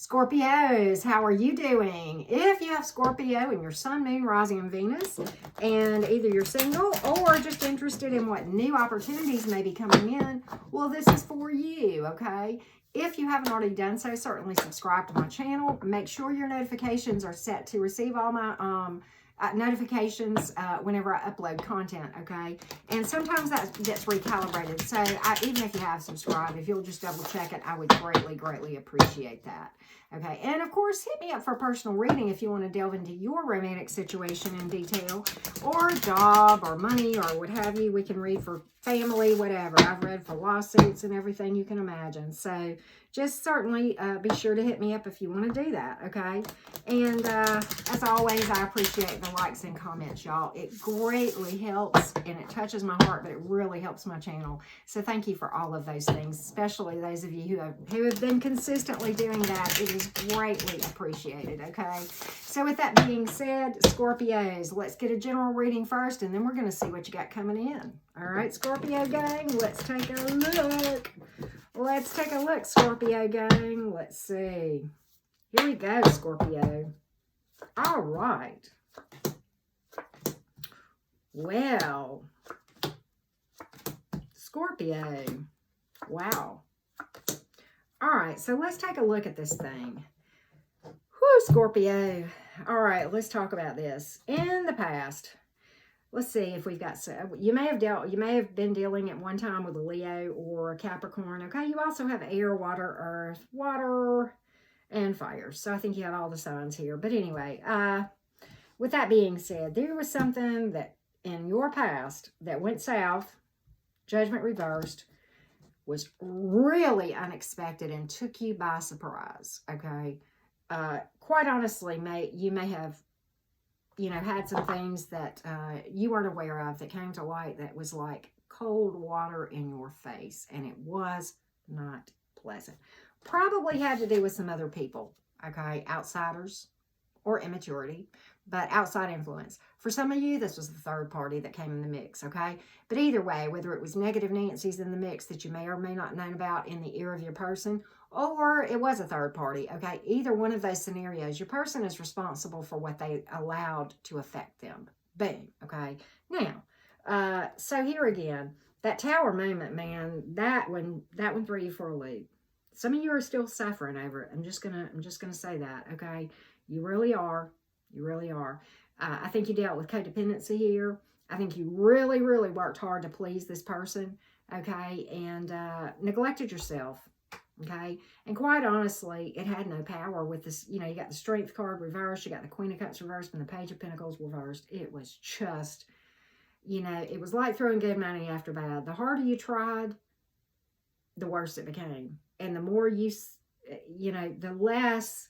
Scorpios, how are you doing? If you have Scorpio in your sun, moon, rising, and Venus, and either you're single or just interested in what new opportunities may be coming in, well, this is for you, okay? If you haven't already done so, certainly subscribe to my channel. Make sure your notifications are set to receive all my notifications whenever I upload content, okay? And sometimes that gets recalibrated. So even if you have subscribed, if you'll just double check it, I would greatly appreciate that. Okay, and of course, hit me up for a personal reading if you want to delve into your romantic situation in detail, or job, or money, or what have you. We can read for family, whatever. I've read for lawsuits and everything you can imagine. So just certainly be sure to hit me up if you want to do that, okay? And as always, I appreciate the likes and comments, y'all. It greatly helps, and it touches my heart, but it really helps my channel. So thank you for all of those things, especially those of you who have been consistently doing that. It is greatly appreciated, okay? So with that being said, Scorpios, let's get a general reading first, and then we're going to see what you got coming in. All right, Scorpio gang, let's take a look. Let's take a look, Scorpio gang. Let's see. Here we go, Scorpio. All right. Well, Scorpio. Wow. All right, so let's take a look at this thing. Whew, Scorpio. All right, let's talk about this. In the past, let's see if we've got, you may have been dealing at one time with a Leo or a Capricorn, okay? You also have air, water, earth, water, and fire. So I think you have all the signs here. But anyway, with that being said, there was something that in your past that went south, judgment reversed, was really unexpected and took you by surprise, okay? Quite honestly, you may have, had some things that you weren't aware of that came to light that was like cold water in your face, and it was not pleasant. Probably had to do with some other people, okay? Outsiders or immaturity, but outside influence. For some of you, this was the third party that came in the mix, okay? But either way, whether it was negative Nancy's in the mix that you may or may not know about in the ear of your person, or it was a third party, okay? Either one of those scenarios, your person is responsible for what they allowed to affect them. Boom, okay? Now, so here again, that tower moment, man, that one threw you for a loop. Some of you are still suffering over it. I'm just gonna say that, okay? You really are. You really are. I think you dealt with codependency here. I think you really worked hard to please this person, okay? And neglected yourself, okay? And quite honestly, it had no power with this. You got the Strength card reversed. You got the Queen of Cups reversed and the Page of Pentacles reversed. It was just, it was like throwing good money after bad. The harder you tried, the worse it became. And the more the less,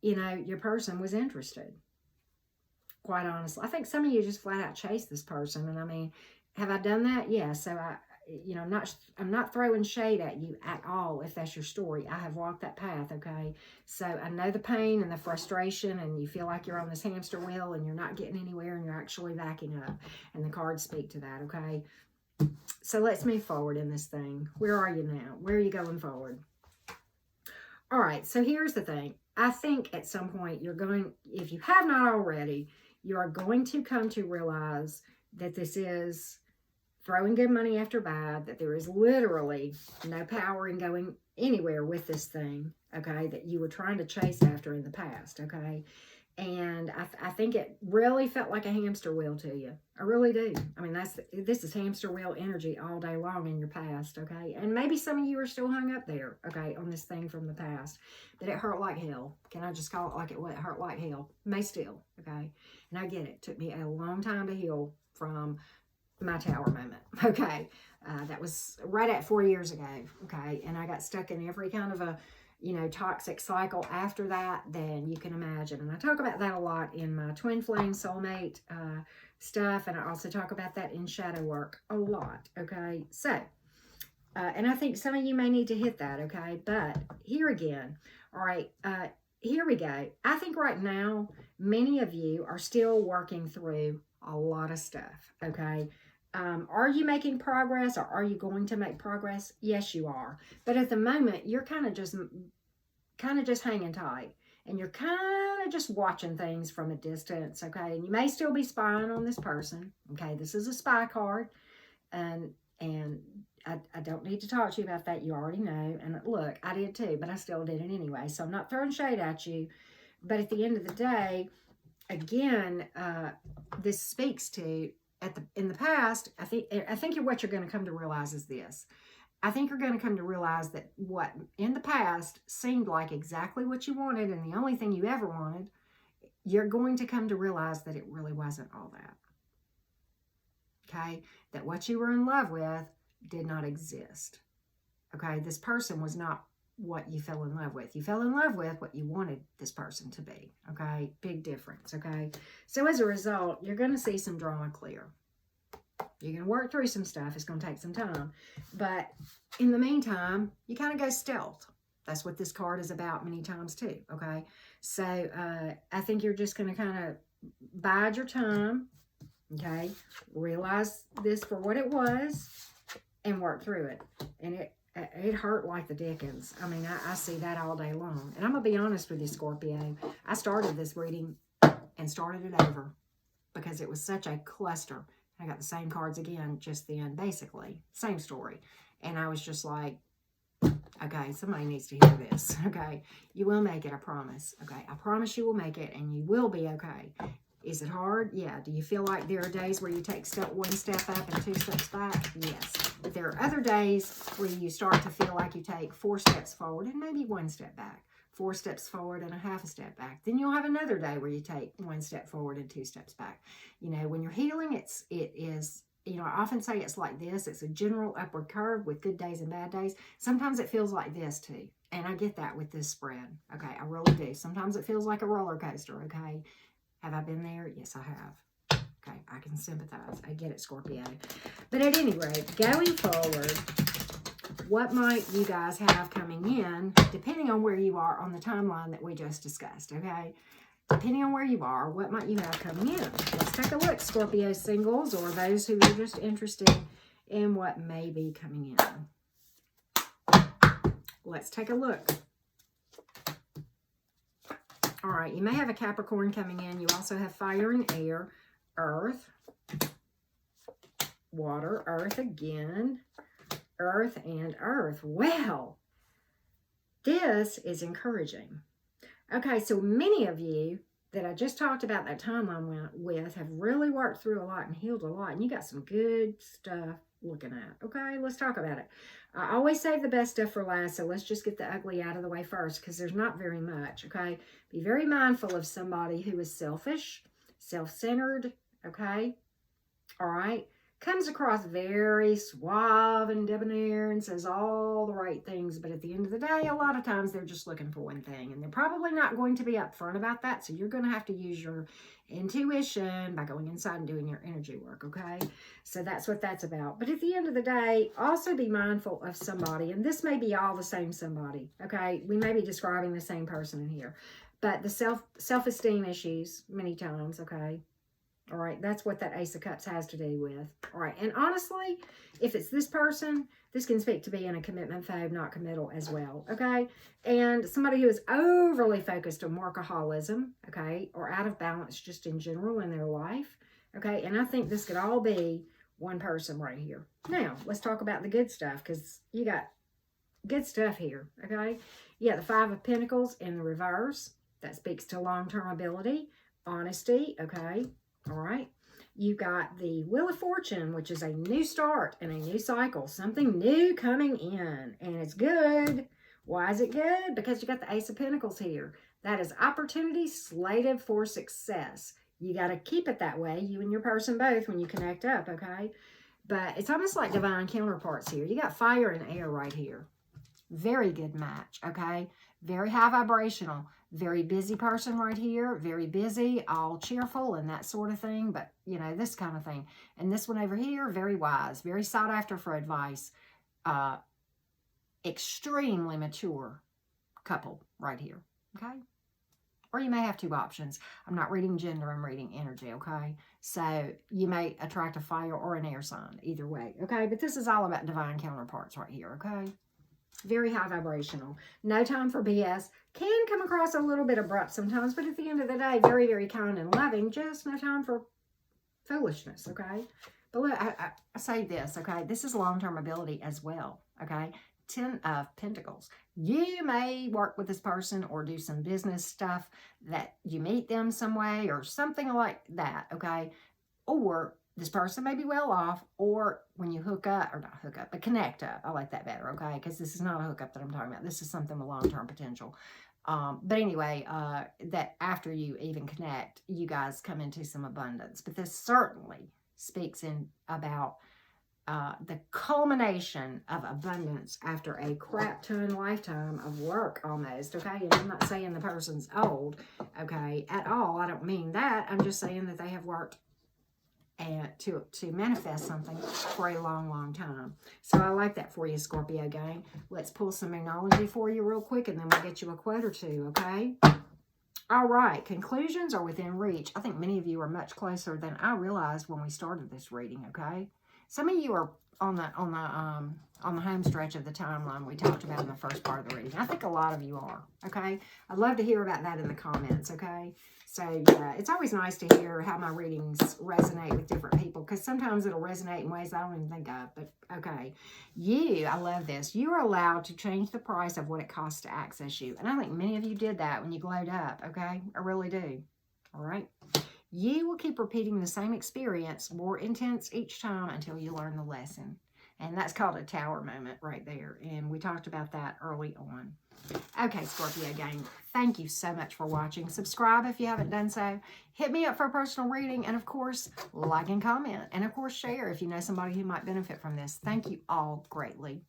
your person was interested. Quite honestly, I think some of you just flat out chased this person. And I mean, have I done that? Yeah. So I'm not throwing shade at you at all if that's your story. I have walked that path, okay? So I know the pain and the frustration, and you feel like you're on this hamster wheel and you're not getting anywhere and you're actually backing up. And the cards speak to that, okay? So let's move forward in this thing. Where are you now? Where are you going forward? All right, so here's the thing. I think at some point if you have not already, you are going to come to realize that this is throwing good money after bad, that there is literally no power in going anywhere with this thing, okay, that you were trying to chase after in the past, okay? And I think it really felt like a hamster wheel to you. I really do. I mean, this is hamster wheel energy all day long in your past, okay? And maybe some of you are still hung up there, okay, on this thing from the past. But it hurt like hell. Can I just call it like it hurt like hell? May still, okay? And I get it. It took me a long time to heal from my tower moment, okay? That was right at 4 years ago, okay? And I got stuck in every kind of a toxic cycle after that, then you can imagine. And I talk about that a lot in my twin flame soulmate stuff. And I also talk about that in shadow work a lot. Okay. So, and I think some of you may need to hit that. Okay. But here again, all right. Here we go. I think right now, many of you are still working through a lot of stuff. Okay. Are you making progress, or are you going to make progress? Yes, you are. But at the moment, you're kind of just kind of just hanging tight. And you're kind of just watching things from a distance, okay? And you may still be spying on this person, okay? This is a spy card. And I don't need to talk to you about that. You already know. And look, I did too, but I still did it anyway. So I'm not throwing shade at you. But at the end of the day, again, this speaks to, in the past, I think what you're going to come to realize is this. I think you're going to come to realize that what in the past seemed like exactly what you wanted and the only thing you ever wanted, you're going to come to realize that it really wasn't all that. Okay? That what you were in love with did not exist. Okay? This person was not what you fell in love with. You fell in love with what you wanted this person to be. Okay? Big difference. Okay? So as a result, you're going to see some drama clear. You're going to work through some stuff. It's going to take some time. But in the meantime, you kind of go stealth. That's what this card is about many times too. Okay? So I think you're just going to kind of bide your time. Okay? Realize this for what it was and work through it. And it hurt like the dickens. I mean, I see that all day long. And I'm going to be honest with you, Scorpio. I started this reading and started it over because it was such a cluster. I got the same cards again just then, basically. Same story. And I was just like, okay, somebody needs to hear this. Okay, you will make it, I promise. Okay, I promise you will make it and you will be okay. Is it hard? Yeah. Do you feel like there are days where you take one step up and 2 steps back? Yes. But there are other days where you start to feel like you take 4 steps forward and maybe 1 step back. 4 steps forward and a half a step back. Then you'll have another day where you take 1 step forward and 2 steps back. You know, when you're healing, it is, you know, I often say it's like this. It's a general upward curve with good days and bad days. Sometimes it feels like this too. And I get that with this spread. Okay, I really do. Sometimes it feels like a roller coaster. Okay, have I been there? Yes, I have. Okay, I can sympathize. I get it, Scorpio. But at any rate, going forward, what might you guys have coming in, depending on where you are on the timeline that we just discussed, okay? Depending on where you are, what might you have coming in? Let's take a look, Scorpio singles, or those who are just interested in what may be coming in. Let's take a look. All right, you may have a Capricorn coming in. You also have fire and air, earth, water, earth again, earth and earth. Well, this is encouraging. Okay, so many of you that I just talked about that timeline with have really worked through a lot and healed a lot, and you got some good stuff looking at. Okay, let's talk about it. I always save the best stuff for last, so let's just get the ugly out of the way first because there's not very much. Okay, be very mindful of somebody who is selfish, self-centered. Okay, all right. Comes across very suave and debonair and says all the right things, but at the end of the day, a lot of times they're just looking for one thing, and they're probably not going to be upfront about that, so you're going to have to use your intuition by going inside and doing your energy work, okay? So that's what that's about. But at the end of the day, also be mindful of somebody, and this may be all the same somebody, okay? We may be describing the same person in here, but the self-esteem issues many times, okay? All right, that's what that Ace of Cups has to do with. All right, and honestly, if it's this person, this can speak to being a commitment phobe, not committal as well, okay? And somebody who is overly focused on workaholism, okay, or out of balance just in general in their life, okay? And I think this could all be one person right here. Now, let's talk about the good stuff because you got good stuff here, okay? You got the Five of Pentacles in the reverse. That speaks to long-term ability, honesty, okay? All right, you got the Wheel of Fortune, which is a new start and a new cycle, something new coming in, and it's good. Why is it good? Because you got the Ace of Pentacles here. That is opportunity slated for success. You got to keep it that way, you and your person both, when you connect up, okay? But it's almost like divine counterparts here. You got fire and air right here. Very good match, okay? Very high vibrational. Very busy person right here. Very busy, all cheerful and that sort of thing. But, you know, this kind of thing. And this one over here, very wise. Very sought after for advice. Extremely mature couple right here, okay? Or you may have two options. I'm not reading gender, I'm reading energy, okay? So you may attract a fire or an air sign, either way, okay? But this is all about divine counterparts right here, okay? Very high vibrational. No time for BS. Can come across a little bit abrupt sometimes, but at the end of the day, very, very kind and loving. Just no time for foolishness, okay? But look, I say this, okay? This is long-term ability as well, okay? 10 of Pentacles. You may work with this person or do some business stuff that you meet them some way or something like that, okay? Or this person may be well off, or when you hook up, or not hook up, but connect up. I like that better, okay? Because this is not a hookup that I'm talking about. This is something with long-term potential. But anyway, that after you even connect, you guys come into some abundance. But this certainly speaks about the culmination of abundance after a crap ton lifetime of work almost, okay? And I'm not saying the person's old, okay, at all. I don't mean that. I'm just saying that they have worked and to manifest something for a long, long time. So I like that for you, Scorpio gang. Let's pull some Moonology for you real quick, and then we'll get you a quote or two, okay? All right, conclusions are within reach. I think many of you are much closer than I realized when we started this reading, okay? Some of you are on the home stretch of the timeline we talked about in the first part of the reading. I think a lot of you are, okay? I'd love to hear about that in the comments, okay? So, yeah, it's always nice to hear how my readings resonate with different people, because sometimes it'll resonate in ways I don't even think of, but okay. I love this. You are allowed to change the price of what it costs to access you, and I think many of you did that when you glowed up, okay? I really do, all right? You will keep repeating the same experience, more intense each time, until you learn the lesson. And that's called a tower moment right there. And we talked about that early on. Okay, Scorpio gang, thank you so much for watching. Subscribe if you haven't done so. Hit me up for a personal reading. And of course, like and comment. And of course, share if you know somebody who might benefit from this. Thank you all greatly.